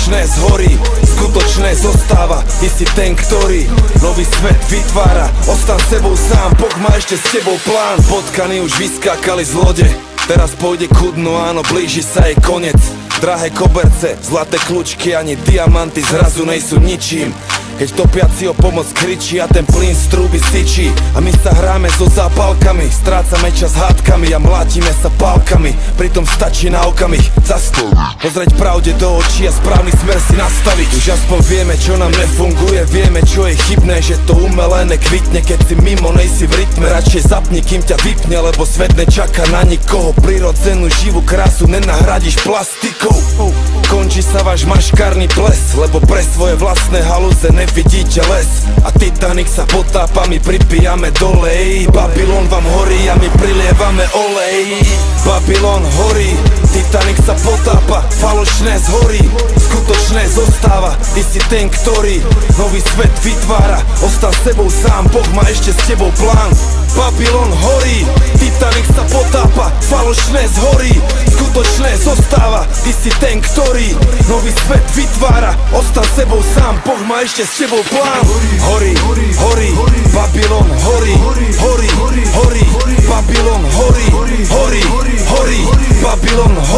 falošné zhorí, skutočné zostáva. Ty si ten, ktorý nový svet vytvára. Ostan sebou sám, Boh má ešte s tebou plán. Potkany už vyskákali z lode, teraz pôjde ku dnu, áno, blíži sa jej koniec. Drahé koberce, zlaté kľúčky ani diamanty zrazu nejsú ničím. Keď topiaci o pomoc kričí a ten plyn z trúby syčí a my sa hráme so zápalkami, strácame čas hádkami a mlátime sa pálkami. Pritom stačí na okamih zastaviť, pozrieť pravde do očí a správny smer si nastaviť. Už aspoň vieme, čo nám nefunguje, vieme, čo je chybné, že to umelé nekvitne, keď si mimo, nejsi v rytme. Radšej zapni, kým ťa vypne, lebo svet nečaká na nikoho. Prirodzenú živú krásu nenahradíš plastikou. Končí sa váš maškárny ples, lebo pre svoje vlastné halúze nevidíte les. A Titanic sa potápa, my pripijame dolej. Babylon vám horí a my prilievame olej. Babylon horí, Titanic sa potápa, falošné zhorí, skutočné zostáva. Ty si ten, ktorý nový svet vytvára. Ostan sebou sám, Boh má ešte s tebou plán. Babylon horí, Titanic sa potápa, falošné zhorí, skutočné zostáva. Ty si ten, ktorý nový svet vytvára. Ostan sebou sám, Boh má ešte s tebou plán. Horí, horí, Babylon horí, horí, horí, Babylon horí, horí, horí, Babylon horí.